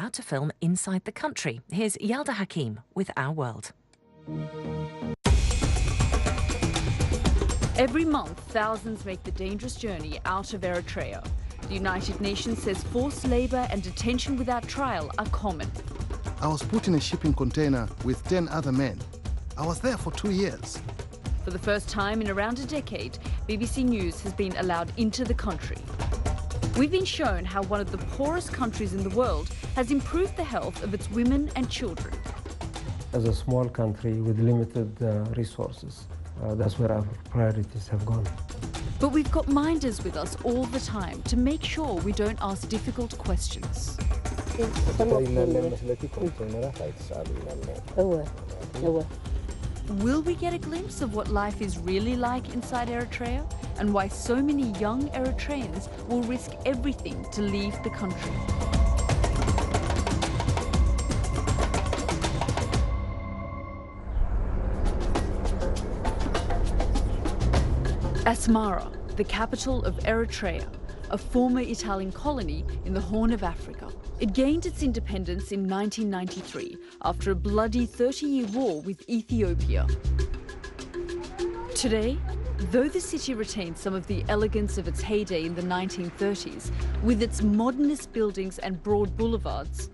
about to film inside the country. Here's Yalda Hakim with Our World. Every month, thousands make the dangerous journey out of Eritrea. The United Nations says forced labour and detention without trial are common. I was put in a shipping container with 10 other men. I was there for 2 years. For the first time in around a decade, BBC News has been allowed into the country. We've been shown how one of the poorest countries in the world has improved the health of its women and children. As a small country with limited resources, that's where our priorities have gone. But we've got minders with us all the time to make sure we don't ask difficult questions. Will we get a glimpse of what life is really like inside Eritrea and why so many young Eritreans will risk everything to leave the country? Asmara, the capital of Eritrea, a former Italian colony in the Horn of Africa. It gained its independence in 1993 after a bloody 30-year war with Ethiopia. Today, though the city retains some of the elegance of its heyday in the 1930s, with its modernist buildings and broad boulevards,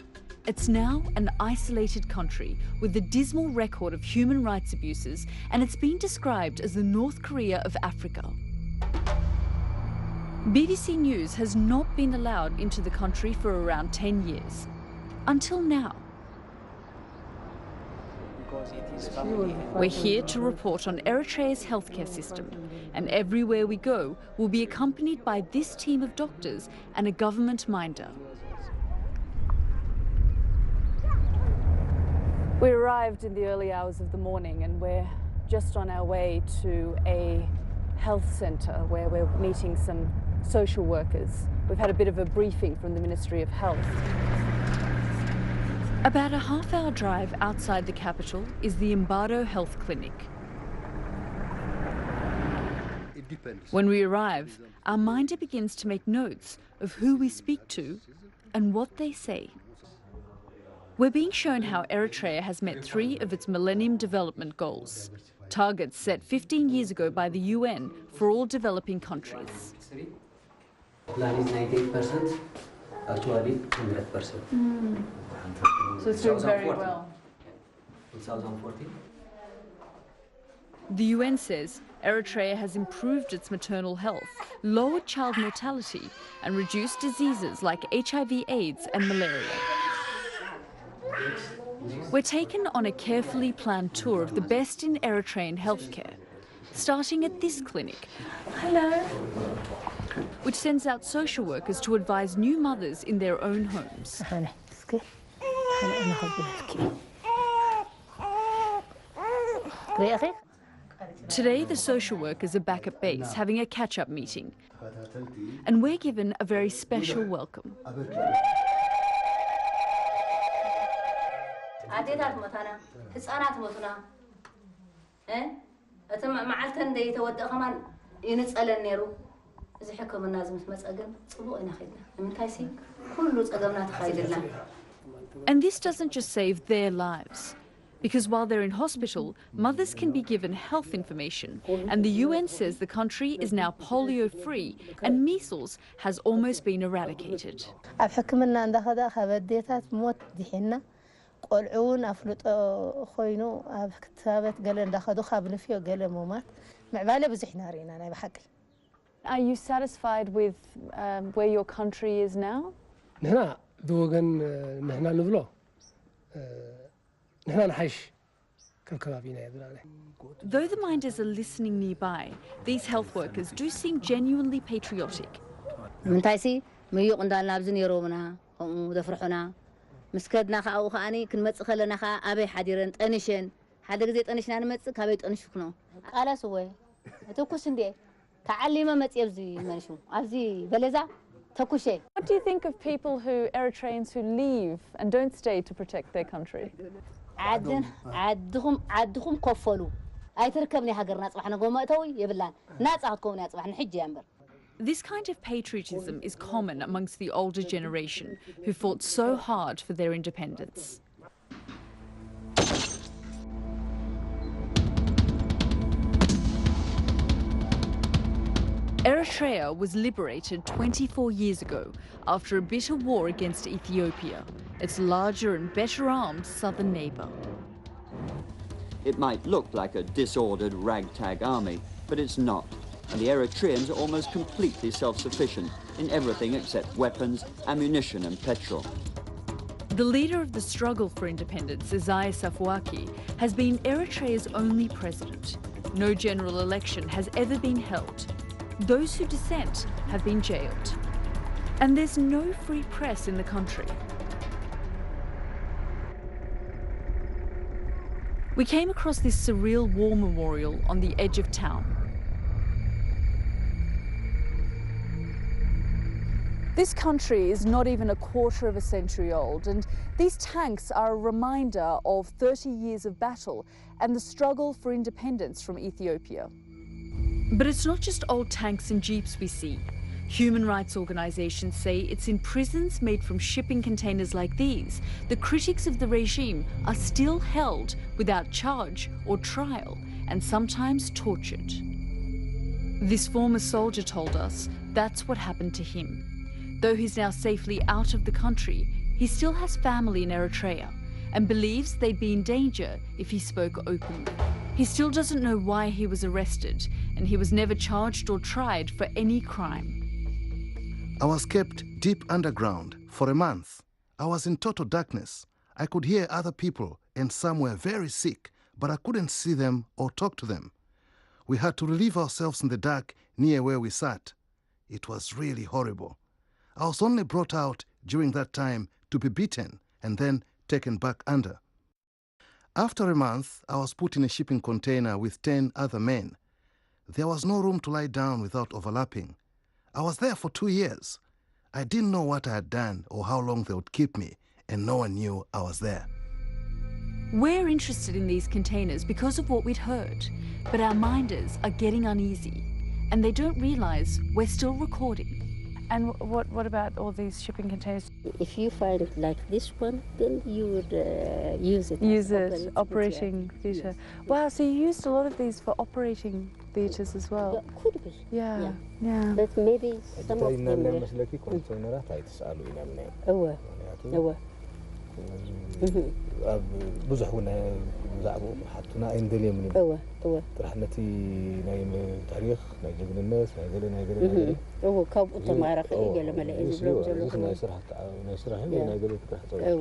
it's now an isolated country with a dismal record of human rights abuses, and it's been described as the North Korea of Africa. BBC News has not been allowed into the country for around 10 years. Until now. We're here to report on Eritrea's healthcare system, and everywhere we go, we'll be accompanied by this team of doctors and a government minder. We arrived in the early hours of the morning, and we're just on our way to a health centre where we're meeting some social workers. We've had a bit of a briefing from the Ministry of Health. About a half-hour drive outside the capital is the Mbado Health Clinic. When we arrive, our minder begins to make notes of who we speak to and what they say. We're being shown how Eritrea has met 3 of its Millennium Development Goals, targets set 15 years ago by the UN for all developing countries. Plan is 98%, actually 100%. So it's doing very well. 2014. The UN says Eritrea has improved its maternal health, lowered child mortality, and reduced diseases like HIV/AIDS and malaria. We're taken on a carefully planned tour of the best in Eritrean healthcare, starting at this clinic. Hello. Which sends out social workers to advise new mothers in their own homes. Today, the social workers are back at base having a catch-up meeting, and we're given a very special welcome. And this doesn't just save their lives, because while they're in hospital, mothers can be given health information, and the UN says the country is now polio-free and measles has almost been eradicated. Are you satisfied with where your country is now? Though the minders are listening nearby, these health workers do seem genuinely patriotic. What do you think of people Eritreans who leave and don't stay to protect their country? This kind of patriotism is common amongst the older generation who fought so hard for their independence. Eritrea was liberated 24 years ago after a bitter war against Ethiopia, its larger and better armed southern neighbour. It might look like a disordered ragtag army, but it's not. And the Eritreans are almost completely self-sufficient in everything except weapons, ammunition and petrol. The leader of the struggle for independence, Isaias Afwerki, has been Eritrea's only president. No general election has ever been held. Those who dissent have been jailed. And there's no free press in the country. We came across this surreal war memorial on the edge of town. This country is not even a quarter of a century old, and these tanks are a reminder of 30 years of battle and the struggle for independence from Ethiopia. But it's not just old tanks and jeeps we see. Human rights organisations say it's in prisons made from shipping containers like these the critics of the regime are still held without charge or trial and sometimes tortured. This former soldier told us that's what happened to him. Though he's now safely out of the country, he still has family in Eritrea and believes they'd be in danger if he spoke openly. He still doesn't know why he was arrested, and he was never charged or tried for any crime. I was kept deep underground for a month. I was in total darkness. I could hear other people, and some were very sick, but I couldn't see them or talk to them. We had to relieve ourselves in the dark near where we sat. It was really horrible. I was only brought out during that time to be beaten and then taken back under. After a month, I was put in a shipping container with 10 other men. There was no room to lie down without overlapping. I was there for 2 years. I didn't know what I had done or how long they would keep me, and no one knew I was there. We're interested in these containers because of what we'd heard, but our minders are getting uneasy, and they don't realise we're still recording. And what about all these shipping containers? If you find it like this one, then you would use it. Use it, operating theatre. Wow, so you used a lot of these for operating theatres as well? Yeah, could be. Yeah. But maybe some of them... ብዙሕ እውን ብዛዕባ ሓቱና ኣይንደልዮም ጥራሕ ነቲ ናይ ታሪክ ናይ ጀግንነት ናይ ገለ ናይ ገለ ካብኡ ተማረኸ እዩ ገለ መለአ ዝብሎም ዘለኹ ናይ ስራሕ ናይ ገለ ትግራይ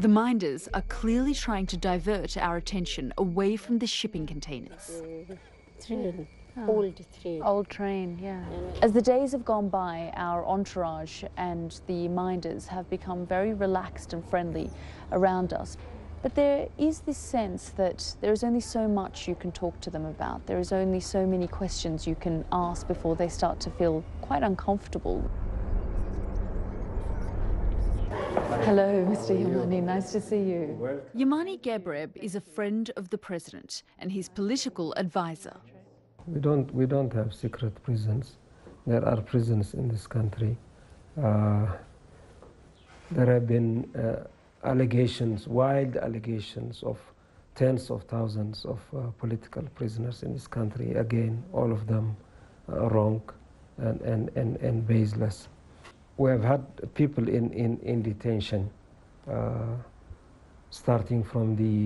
The minders are clearly trying to divert our attention away from the shipping containers. Old train, yeah. As the days have gone by, our entourage and the minders have become very relaxed and friendly around us. But there is this sense that there is only so much you can talk to them about. There is only so many questions you can ask before they start to feel quite uncomfortable. Hello, Mr. Yamani, nice to see you. Yamani Gebreb is a friend of the president and his political advisor. We don't have secret prisons. There are prisons in this country. There have been allegations, wild allegations of tens of thousands of political prisoners in this country. Again, all of them wrong and baseless. We have had people in detention, starting from the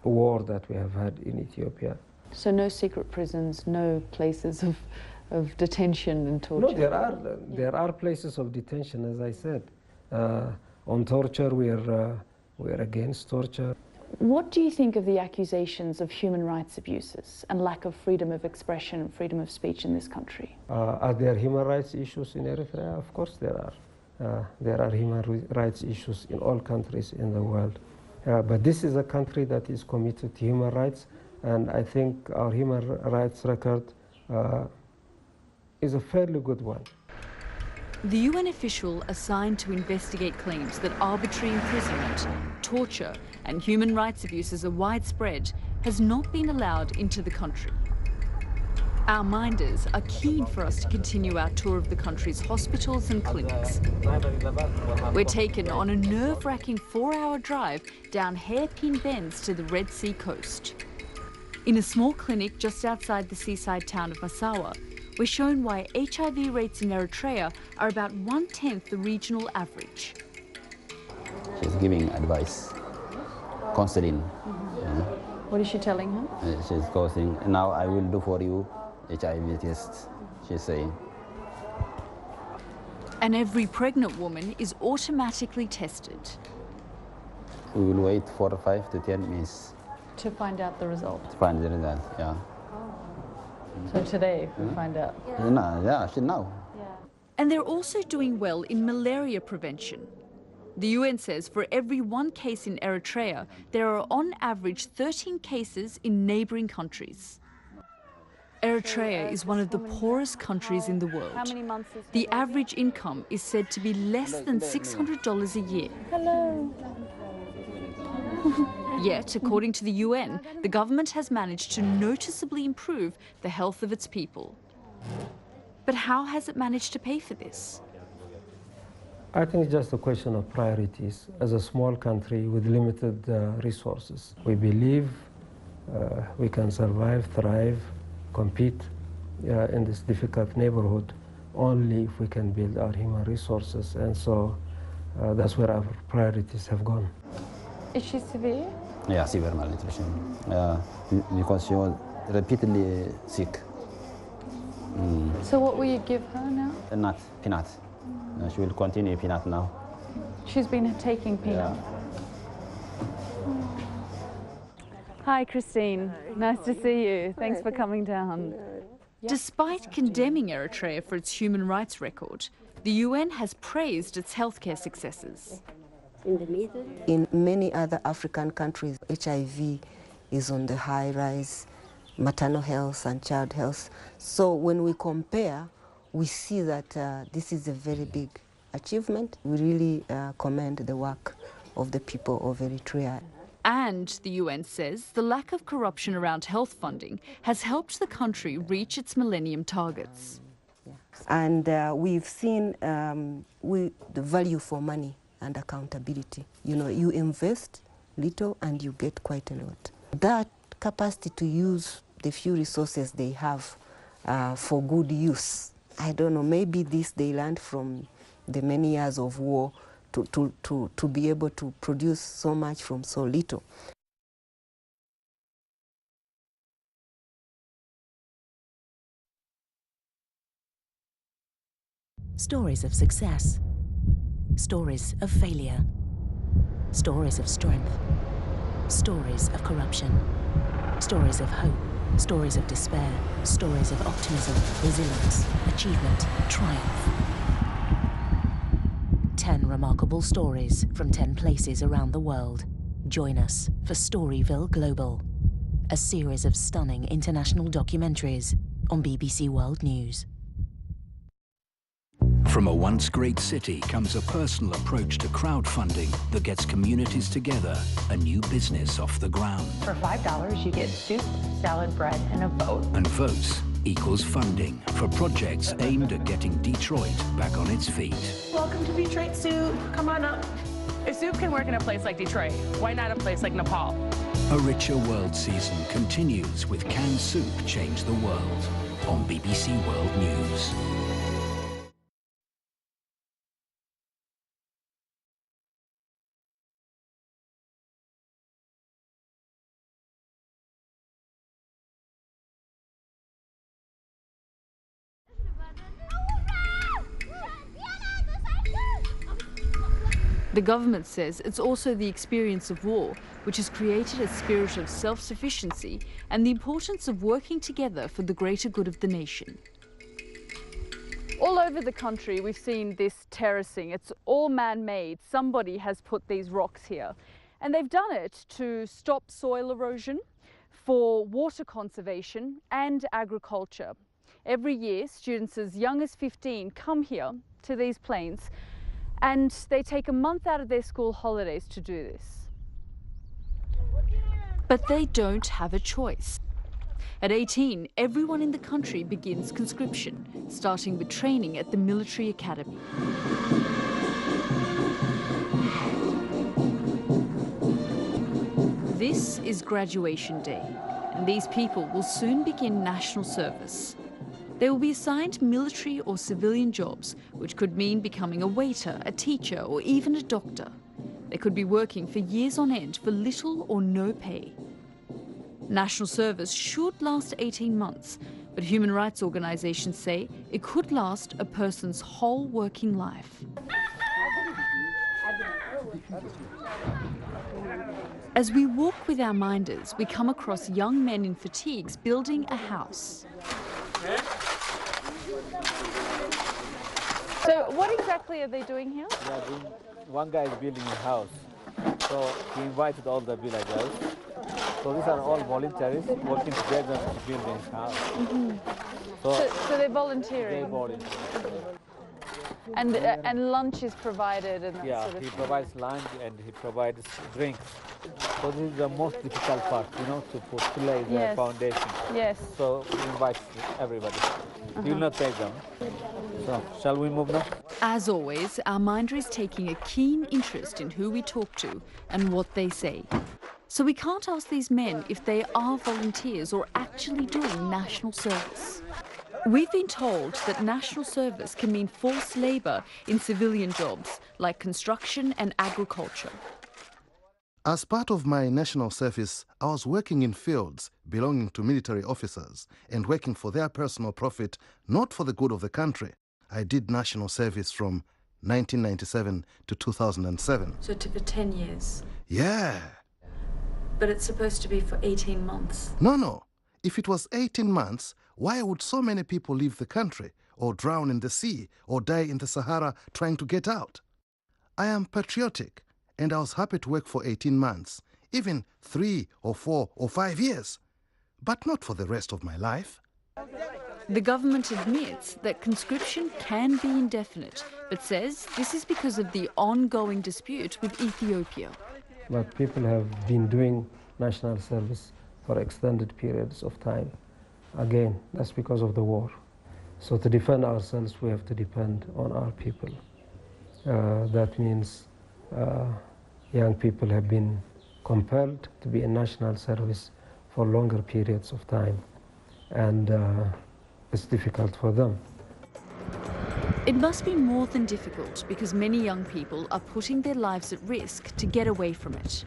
war that we have had in Ethiopia. So no secret prisons, no places of detention and torture? No, there are places of detention, as I said. On torture, we are against torture. What do you think of the accusations of human rights abuses and lack of freedom of expression and freedom of speech in this country? Are there human rights issues in Eritrea? Of course there are. There are human rights issues in all countries in the world. But this is a country that is committed to human rights, and I think our human rights record is a fairly good one. The UN official assigned to investigate claims that arbitrary imprisonment, torture and human rights abuses are widespread has not been allowed into the country. Our minders are keen for us to continue our tour of the country's hospitals and clinics. We're taken on a nerve-wracking 4-hour drive down hairpin bends to the Red Sea coast. In a small clinic just outside the seaside town of Massawa, we're shown why HIV rates in Eritrea are about 1/10 the regional average. She's giving advice, counseling. What is she telling him? She's causing, now I will do for you HIV test, she's saying. And every pregnant woman is automatically tested. We will wait for 5 to 10 minutes. To find out the result. To find the result, yeah. So today we find out. Yeah, she know. And they're also doing well in malaria prevention. The UN says for every 1 case in Eritrea, there are on average 13 cases in neighbouring countries. Eritrea is one of the poorest countries in the world. The average income is said to be less than $600 a year. Hello. Yet, according to the UN, the government has managed to noticeably improve the health of its people. But how has it managed to pay for this? I think it's just a question of priorities. As a small country with limited resources, we believe we can survive, thrive, compete in this difficult neighborhood only if we can build our human resources. And so that's where our priorities have gone. Is she severe? Yeah, severe malnutrition. Because she was repeatedly sick. So what will you give her now? Nut, peanut. She will continue peanut now. She's been taking peanut. Yeah. Hi, Christine. Nice to see you. Thanks for coming down. Despite condemning Eritrea for its human rights record, the UN has praised its healthcare successes. In many other African countries, HIV is on the high rise, maternal health and child health. So when we compare, we see that this is a very big achievement. We really commend the work of the people of Eritrea. And the UN says the lack of corruption around health funding has helped the country reach its millennium targets. And we've seen the value for money and accountability. You know, you invest little and you get quite a lot. That capacity to use the few resources they have for good use, I don't know, maybe this they learned from the many years of war to be able to produce so much from so little. Stories of success. Stories of failure. Stories of strength. Stories of corruption. Stories of hope. Stories of despair. Stories of optimism, resilience, achievement, triumph. 10 remarkable stories from 10 places around the world. Join us for Storyville Global, a series of stunning international documentaries on BBC World News. From a once great city comes a personal approach to crowdfunding that gets communities together, a new business off the ground. For $5, you get soup, salad, bread, and a vote. And votes equals funding for projects aimed at getting Detroit back on its feet. Welcome to Detroit Soup. Come on up. If soup can work in a place like Detroit, why not a place like Nepal? A Richer World season continues with Can Soup Change the World on BBC World News. The government says it's also the experience of war which has created a spirit of self-sufficiency and the importance of working together for the greater good of the nation. All over the country we've seen this terracing. It's all man-made. Somebody has put these rocks here. And they've done it to stop soil erosion, for water conservation and agriculture. Every year, students as young as 15 come here to these plains and they take a month out of their school holidays to do this. But they don't have a choice. At 18, everyone in the country begins conscription, starting with training at the military academy. This is graduation day, and these people will soon begin national service. They will be assigned military or civilian jobs, which could mean becoming a waiter, a teacher, or even a doctor. They could be working for years on end for little or no pay. National service should last 18 months, but human rights organizations say it could last a person's whole working life. As we walk with our minders, we come across young men in fatigues building a house. So what exactly are they doing here? One guy is building a house, so he invited all the villagers. So these are all volunteers working together to build this house. Mm-hmm. So they're volunteering? They're volunteering. And lunch is provided and that sort of thing? Yeah, he provides lunch and he provides drinks. So this is the most difficult part, to lay the foundation. Yes. So he invites everybody. He will not pay them. So, shall we move now? As always, our minder is taking a keen interest in who we talk to and what they say. So we can't ask these men if they are volunteers or actually doing national service. We've been told that national service can mean forced labour in civilian jobs like construction and agriculture. As part of my national service, I was working in fields belonging to military officers and working for their personal profit, not for the good of the country. I did national service from 1997 to 2007. So it took for 10 years? Yeah. But it's supposed to be for 18 months? No. If it was 18 months, why would so many people leave the country, or drown in the sea, or die in the Sahara trying to get out? I am patriotic, and I was happy to work for 18 months, even 3 or 4 or 5 years, but not for the rest of my life. The government admits that conscription can be indefinite, but says this is because of the ongoing dispute with Ethiopia. But people have been doing national service for extended periods of time. Again, that's because of the war. So to defend ourselves, we have to depend on our people. That means young people have been compelled to be in national service for longer periods of time, and it's difficult for them. It must be more than difficult because many young people are putting their lives at risk to get away from it.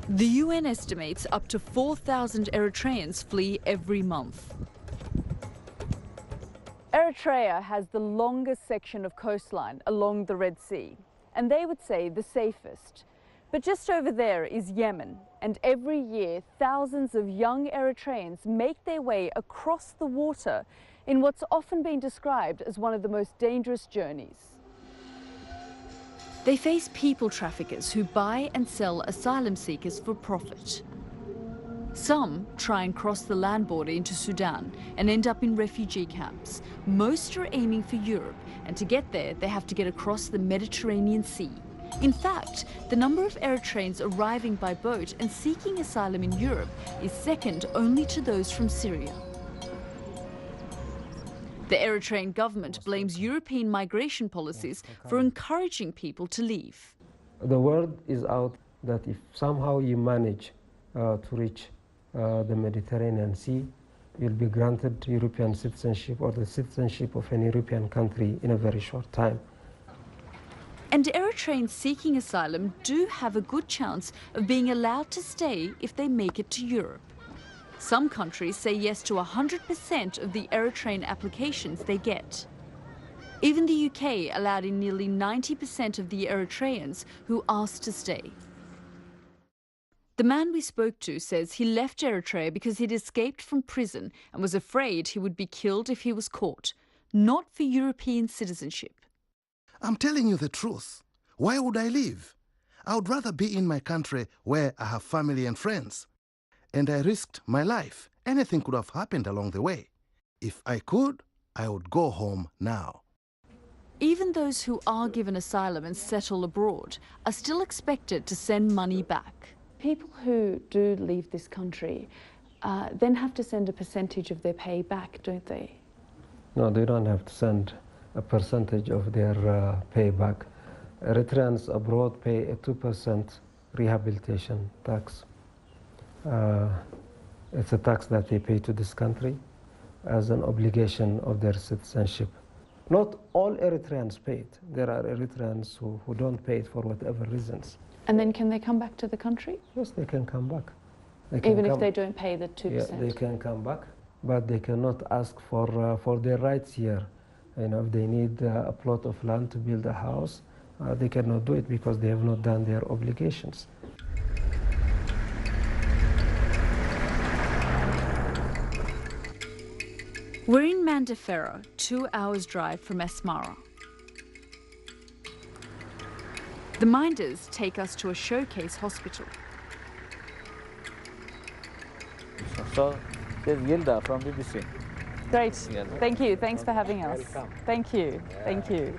The UN estimates up to 4,000 Eritreans flee every month. Eritrea has the longest section of coastline along the Red Sea, and they would say the safest. But just over there is Yemen, and every year thousands of young Eritreans make their way across the water in what's often been described as one of the most dangerous journeys. They face people traffickers who buy and sell asylum seekers for profit. Some try and cross the land border into Sudan and end up in refugee camps. Most are aiming for Europe, and to get there they have to get across the Mediterranean Sea. In fact, the number of Eritreans arriving by boat and seeking asylum in Europe is second only to those from Syria. The Eritrean government blames European migration policies for encouraging people to leave. The word is out that if somehow you manage to reach the Mediterranean Sea, you'll be granted European citizenship or the citizenship of an European country in a very short time. And Eritreans seeking asylum do have a good chance of being allowed to stay if they make it to Europe. Some countries say yes to 100% of the Eritrean applications they get. Even the UK allowed in nearly 90% of the Eritreans who asked to stay. The man we spoke to says he left Eritrea because he'd escaped from prison and was afraid he would be killed if he was caught, not for European citizenship. I'm telling you the truth. Why would I leave? I would rather be in my country where I have family and friends. And I risked my life. Anything could have happened along the way. If I could, I would go home now. Even those who are given asylum and settle abroad are still expected to send money back. People who do leave this country, then have to send a percentage of their pay back, don't they? No, they don't have to send a percentage of their pay back. Eritreans abroad pay a 2% rehabilitation tax. It's a tax that they pay to this country as an obligation of their citizenship. Not all Eritreans pay it. There are Eritreans who don't pay it for whatever reasons. And then can they come back to the country? Yes, they can come back. Even if they don't pay the 2%? Yeah, they can come back, but they cannot ask for their rights here. You know, if they need a plot of land to build a house, they cannot do it because they have not done their obligations. We're in Mandafera, 2 hours drive from Asmara. The minders take us to a showcase hospital. So, there's Yilda from BBC. Great. Yeah. Thank you. Thanks for having us. Welcome. Thank you. Yeah. Thank you.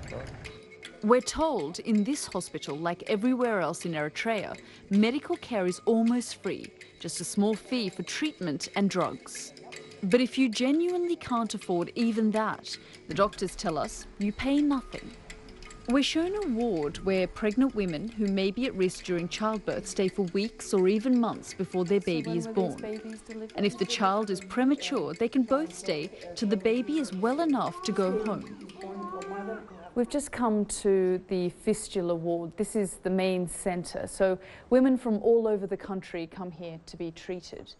We're told in this hospital, like everywhere else in Eritrea, medical care is almost free, just a small fee for treatment and drugs. But if you genuinely can't afford even that, the doctors tell us you pay nothing. We're shown a ward where pregnant women who may be at risk during childbirth stay for weeks or even months before their baby is born. And if the child is premature, they can both stay till the baby is well enough to go home. We've just come to the fistula ward. This is the main centre. So women from all over the country come here to be treated.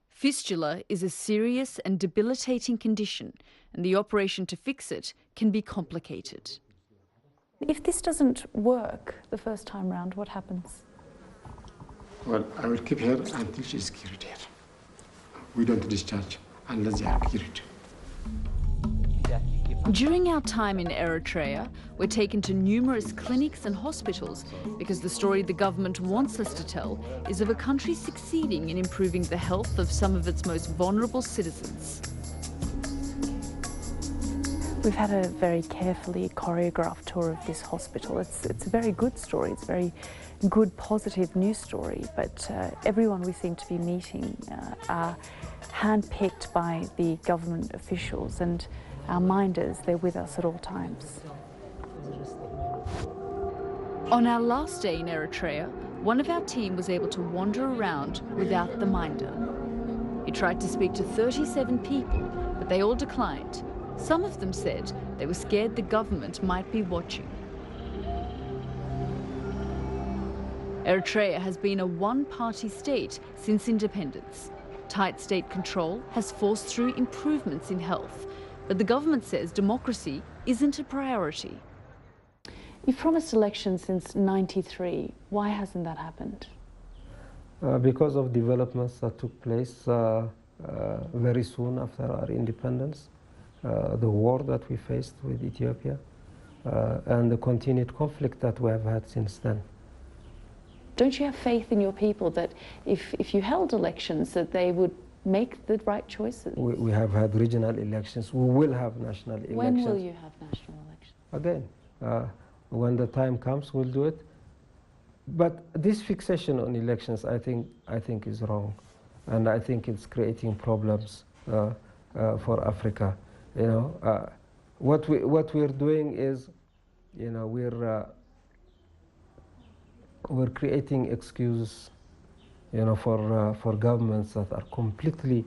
Fistula is a serious and debilitating condition, and the operation to fix it can be complicated. If this doesn't work the first time round, what happens? Well, I will keep her until she's cured here. We don't discharge unless they are cured. During our time in Eritrea, we're taken to numerous clinics and hospitals because the story the government wants us to tell is of a country succeeding in improving the health of some of its most vulnerable citizens. We've had a very carefully choreographed tour of this hospital. It's a very good story. It's a very good, positive news story. But everyone we seem to be meeting are handpicked by the government officials, and our minders, they're with us at all times. On our last day in Eritrea, one of our team was able to wander around without the minder. He tried to speak to 37 people, but they all declined. Some of them said they were scared the government might be watching. Eritrea has been a one-party state since independence. Tight state control has forced through improvements in health, but the government says democracy isn't a priority. You've promised elections since '93. Why hasn't that happened? Because of developments that took place very soon after our independence, the war that we faced with Ethiopia, and the continued conflict that we have had since then. Don't you have faith in your people that if you held elections that they would make the right choices? We have had regional elections. We will have national elections. When will you have national elections? Again, when the time comes, we'll do it. But this fixation on elections, I think is wrong, and I think it's creating problems for Africa. You know, what we're doing is, you know, we're creating excuses, you know, for governments that are completely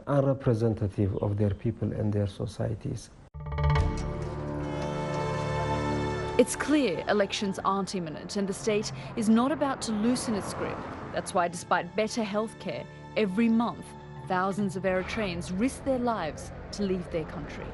unrepresentative of their people and their societies. It's clear elections aren't imminent and the state is not about to loosen its grip. That's why, despite better healthcare, every month thousands of Eritreans risk their lives to leave their country.